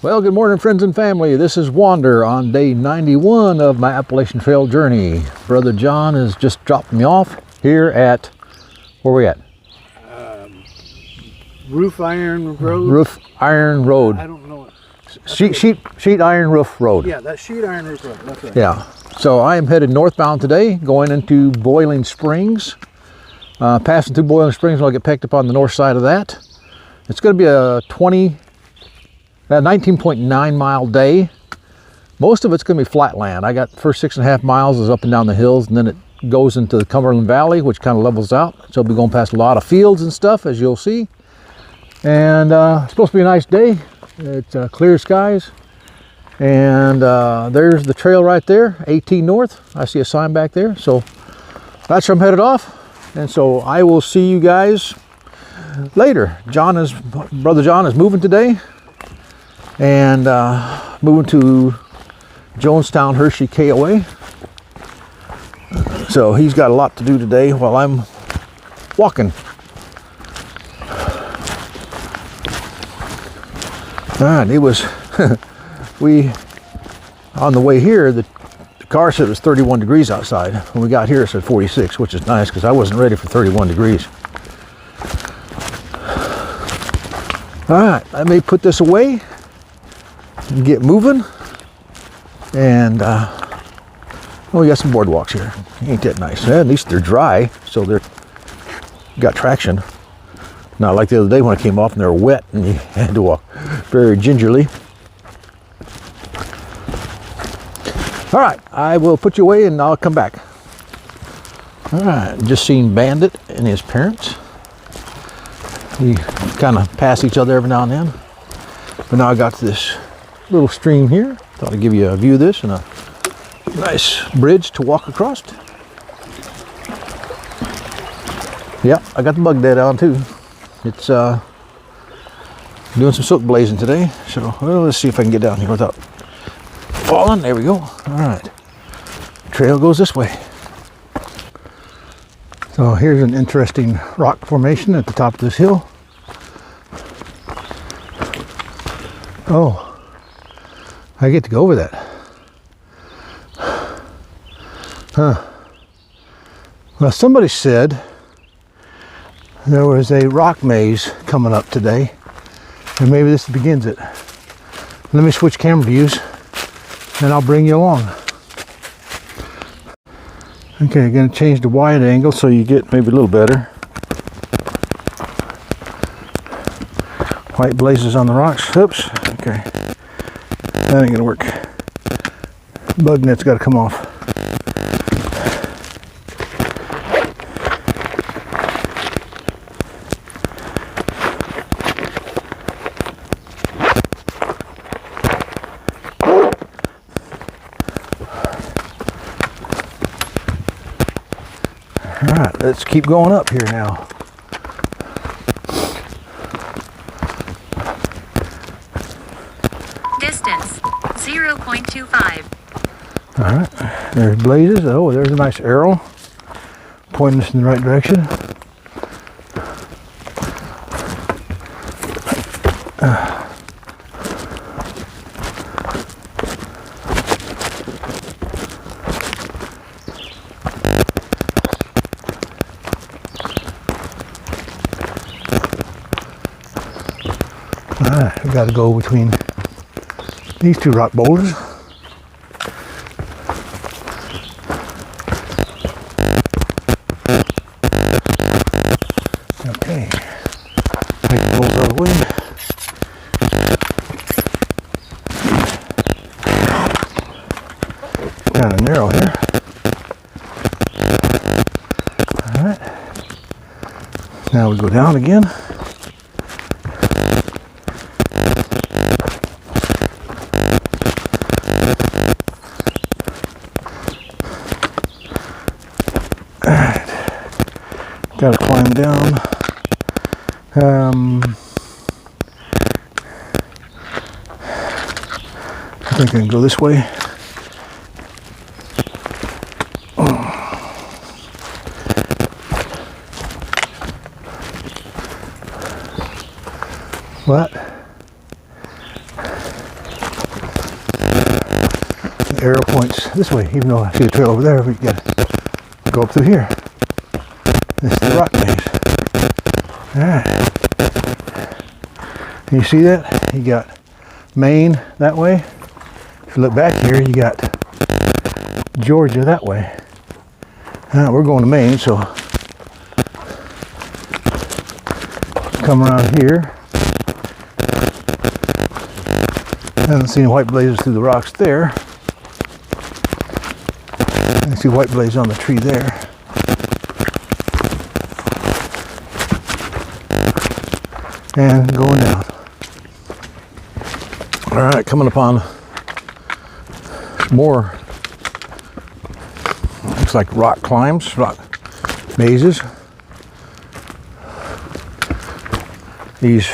Well, good morning, friends and family. This is Wander on day 91 of my Appalachian Trail journey. Brother John has just dropped me off here at, where are we at? Roof Iron Road. Roof Iron Road. I don't know. Sheet Iron Roof Road. Yeah, that's Sheet Iron Roof Road. That's right. Yeah. So I am headed northbound today, going into Boiling Springs. Passing through Boiling Springs, and I'll get picked up on the north side of that. It's going to be a 19.9 mile day. Most of it's going to be flat land. I got the first 6.5 miles is up and down the hills, and then it goes into the Cumberland Valley, which kind of levels out. So I'll be going past a lot of fields and stuff, as you'll see. And it's supposed to be a nice day. It's clear skies. And there's the trail right there, 18 North. I see a sign back there. So that's where I'm headed off. And so I will see you guys later. Brother John is moving today. And moving to Jonestown Hershey KOA. So he's got a lot to do today while I'm walking. All right, it was on the way here, the car said it was 31 degrees outside. When we got here it said 46, which is nice because I wasn't ready for 31 degrees. All right, I may put this away and get moving. And we got some boardwalks here. Ain't that nice? At least they're dry, so they're got traction. Not like the other day when I came off and they were wet and you had to walk very gingerly. All right, I will put you away and I'll come back. All right, just seen Bandit and his parents. We kind of pass each other every now and then. But now I got to this little stream here. Thought I'd give you a view of this and a nice bridge to walk across. Yep, I got the bug dead on too. It's doing some silk blazing today. So well, let's see if I can get down here without falling. There we go. All right, trail goes this way. So here's an interesting rock formation at the top of this hill. Oh, I get to go over that. Huh. Well, somebody said there was a rock maze coming up today, and maybe this begins it. Let me switch camera views, and I'll bring you along. Okay, I'm going to change the wide angle so you get maybe a little better. White blazes on the rocks. Oops. Okay. That ain't going to work. Bug net's got to come off. All right, let's keep going up here now. Distance 0.25. All right, there's blazes. Oh, there's a nice arrow pointing us in the right direction. Alright, we got to go between these two rock boulders. Okay, take the boulders out of the way. Kind of narrow here. Alright, now we go down again. Got to climb down. I think I can go this way. What? arrow points this way, even though I see the trail over there. We gotta go up through here. This is the rock maze. Alright. You see that? You got Maine that way. If you look back here, you got Georgia that way. We're going to Maine, so come around here. I haven't seen white blazes through the rocks there. I see white blaze on the tree there. And going down. All right, coming upon more, looks like rock climbs, rock mazes. These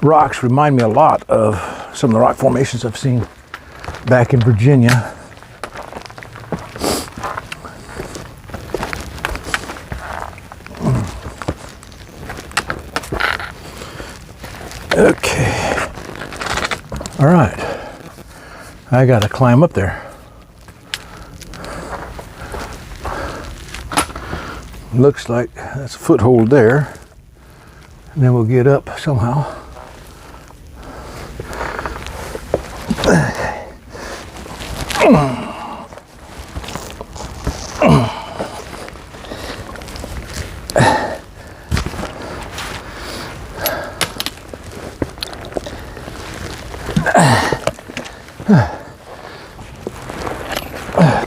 rocks remind me a lot of some of the rock formations I've seen back in Virginia. Okay. All right. I got to climb up there. Looks like that's a foothold there. And then we'll get up somehow.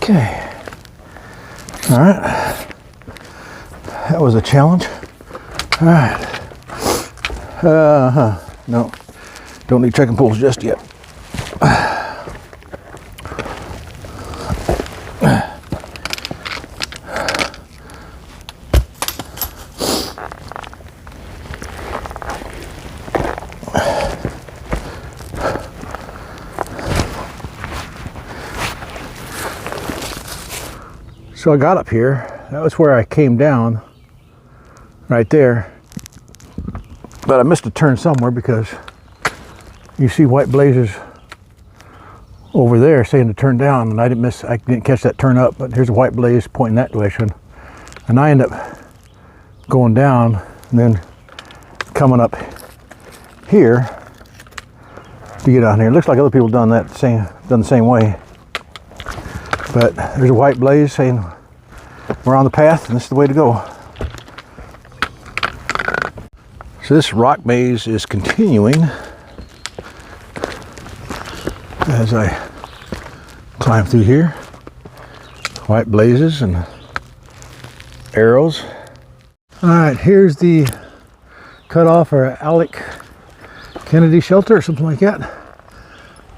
Okay. All right. That was a challenge. All right. No, don't need trekking poles just yet. So I got up here. That was where I came down, right there. But I missed a turn somewhere because you see white blazes over there saying to turn down, and I didn't catch that turn up, but here's a white blaze pointing that direction. And I end up going down and then coming up here to get on here. It looks like other people done the same way. But there's a white blaze saying we're on the path and this is the way to go. So this rock maze is continuing as I climb through here. White blazes and arrows. All right, here's the cutoff or Alec Kennedy shelter or something like that.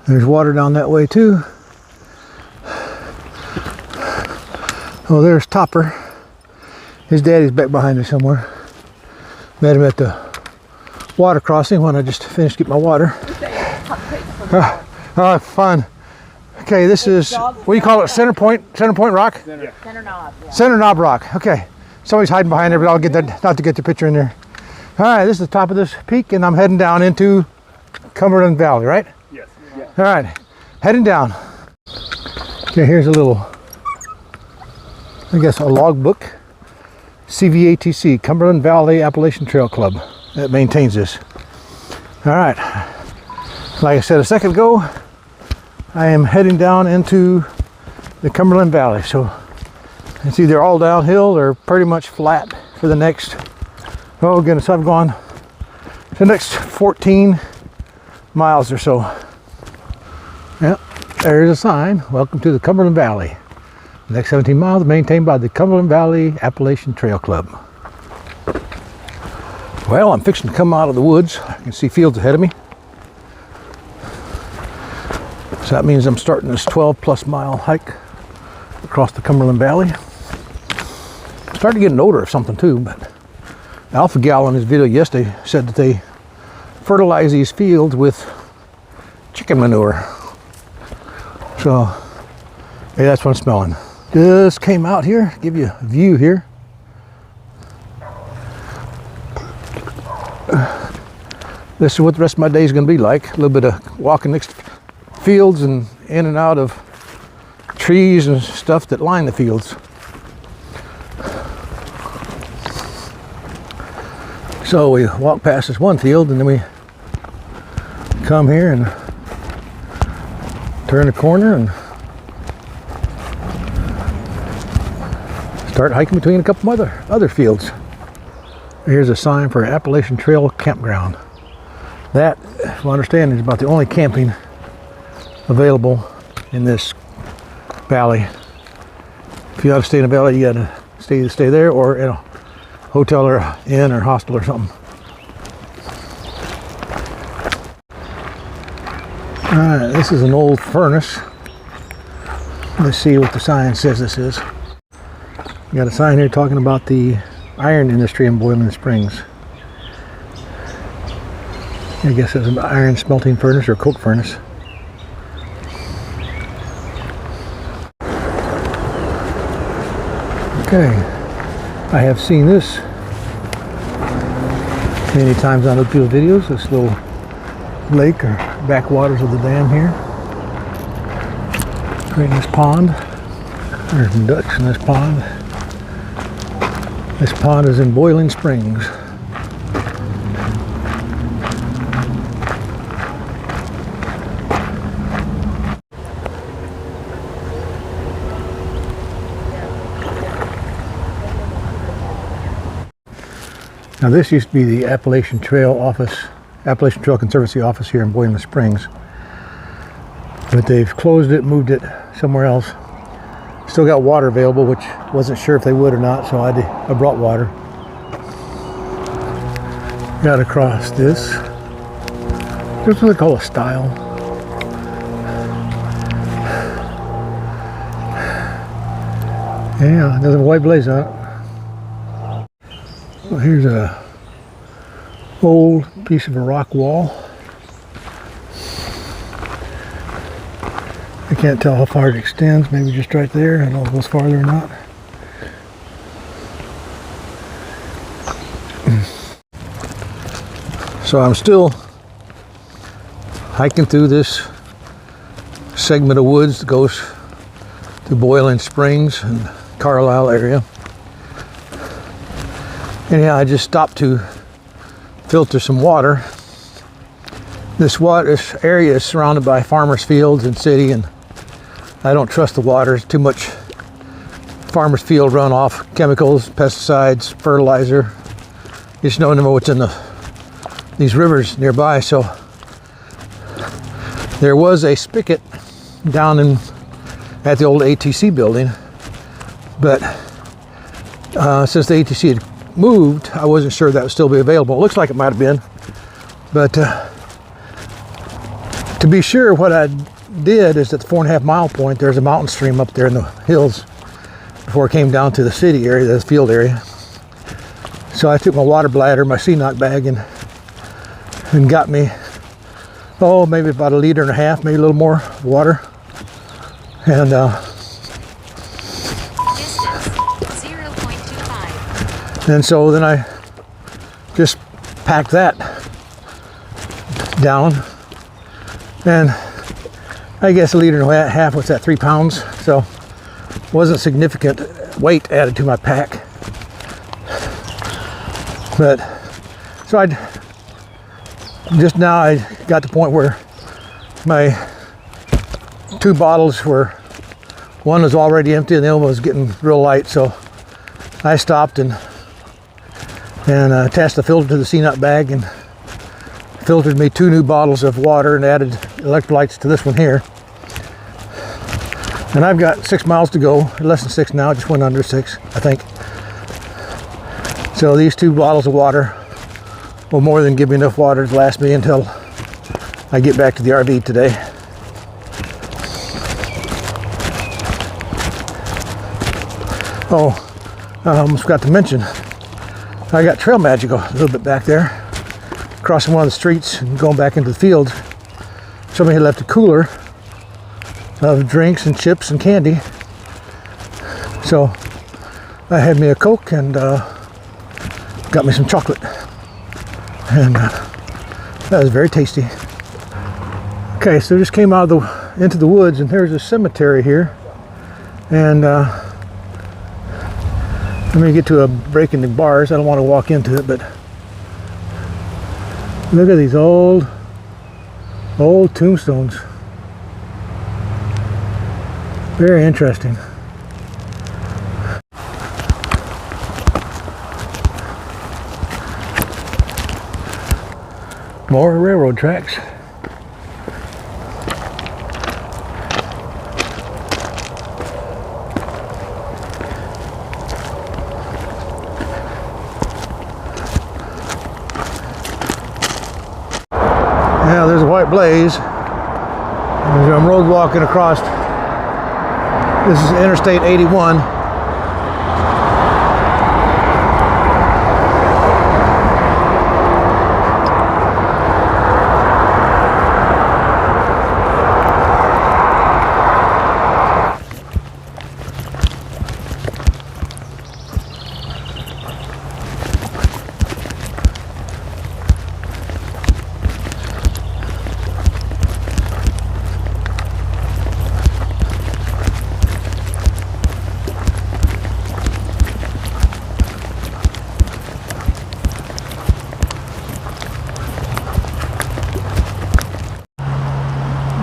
There's water down that way too. Oh, there's Topper. His daddy's back behind me somewhere. Met him at the water crossing when I just finished getting my water. Fun. Okay, this is, what do you call it, Center Point Rock? Center Knob. Yeah. Center Knob Rock, okay. Somebody's hiding behind there, but I'll get that, not to get the picture in there. All right, this is the top of this peak, and I'm heading down into Cumberland Valley, right? Yes. All right, heading down. Okay, here's a little, I guess, a log book. CVATC, Cumberland Valley Appalachian Trail Club, that maintains this. All right, like I said a second ago, I am heading down into the Cumberland Valley. So it's either all downhill or pretty much flat for the next, oh goodness, I've gone the next 14 miles or so. Yep, there's a sign, welcome to the Cumberland Valley. The next 17 miles maintained by the Cumberland Valley Appalachian Trail Club. Well, I'm fixing to come out of the woods. I can see fields ahead of me. So that means I'm starting this 12+ mile hike across the Cumberland Valley. I'm starting to get an odor of something too, but Alpha Gal in his video yesterday said that they fertilize these fields with chicken manure. So, hey, that's what I'm smelling. Just came out here, give you a view here. This is what the rest of my day is going to be like. A little bit of walking next fields and in and out of trees and stuff that line the fields. So we walk past this one field and then we come here and turn the corner and start hiking between a couple other fields. Here's a sign for Appalachian Trail campground. That, if I understand, is about the only camping available in this valley. If you ought to stay in a valley, you gotta stay there or in a hotel or inn or hostel or something. Alright, this is an old furnace. Let's see what the sign says this is. You got a sign here talking about the iron industry in Boiling Springs. I guess it's an iron smelting furnace or coke furnace. Okay, I have seen this many times on other people's videos, this little lake or backwaters of the dam here. Right in this pond. There's some ducks in this pond. This pond is in Boiling Springs. Now this used to be the Appalachian Trail office, Appalachian Trail Conservancy office here in Boiling Springs. But they've closed it, moved it somewhere else. Still got water available, which wasn't sure if they would or not, so I brought water. Got to cross this. This is what they call a stile. Yeah, it doesn't have a white blaze on it. Well, here's a old piece of a rock wall. I can't tell how far it extends, maybe just right there. I don't know if it goes farther or not. So I'm still hiking through this segment of woods that goes to Boiling Springs and Carlisle area. Anyhow, I just stopped to filter some water. This area is surrounded by farmers' fields and city, and I don't trust the water. It's too much farmers' field runoff, chemicals, pesticides, fertilizer. You just don't know what's in these rivers nearby. So there was a spigot down at the old ATC building, but since the ATC had moved, I wasn't sure that would still be available. It looks like it might have been, but to be sure, what I did is at the 4.5 mile point, there's a mountain stream up there in the hills before it came down to the city area, the field area. So I took my water bladder, my CNOC bag, and got me, maybe about 1.5 liters, maybe a little more water. And and so then I just packed that down, and I guess 1.5 liters, what's that, 3 pounds? So wasn't significant weight added to my pack. But so I got to the point where my 2 bottles one was already empty and the other one was getting real light, so I stopped and attached the filter to the CNOT bag and filtered me 2 new bottles of water and added electrolytes to this one here. And I've got 6 miles to go, less than 6 now, just went under 6, I think. So these 2 bottles of water will more than give me enough water to last me until I get back to the RV today. Oh, I almost forgot to mention, I got trail magic a little bit back there, crossing one of the streets and going back into the fields. Somebody had left a cooler of drinks and chips and candy, so I had me a Coke and got me some chocolate, and that was very tasty. Okay, so just came out of the into the woods, and there's a cemetery here. And let me get to a break in the bars. I don't want to walk into it, but look at these old tombstones. Very interesting. More railroad tracks. Yeah, there's a white blaze. I'm road walking across. This is Interstate 81.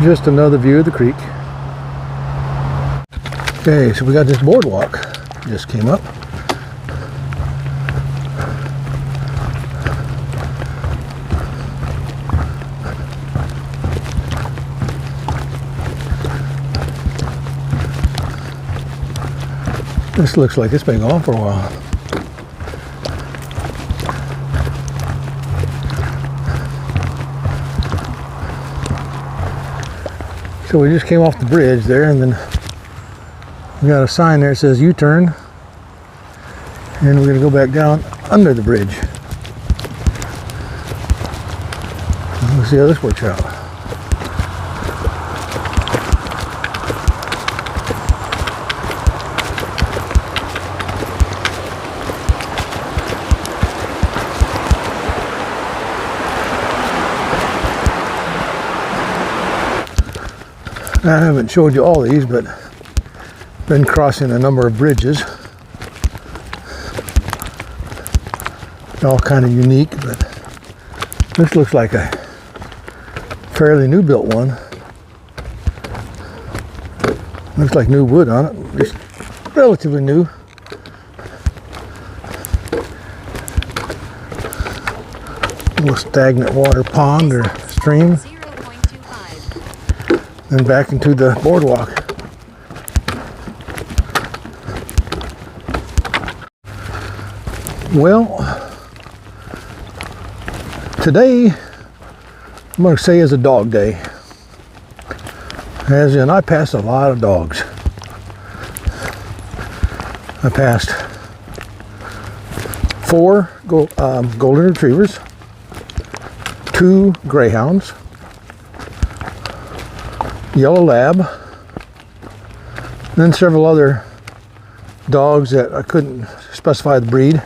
Just another view of the creek. Okay, so we got this boardwalk just came up. This looks like it's been gone for a while. So we just came off the bridge there, and then we got a sign there that says U-turn, and we're going to go back down under the bridge. Let's see how this works out. I haven't showed you all these, but been crossing a number of bridges. All kind of unique, but this looks like a fairly new built one. Looks like new wood on it, just relatively new. A little stagnant water pond or stream. Then back into the boardwalk. Well, today I'm going to say is a dog day. As in, I passed a lot of dogs. I passed 4 golden retrievers, 2 greyhounds, yellow lab, then several other dogs that I couldn't specify the breed.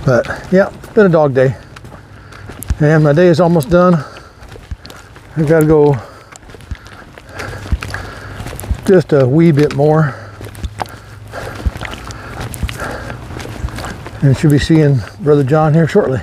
But yeah, it's been a dog day. And my day is almost done. I've got to go just a wee bit more. And should be seeing Brother John here shortly.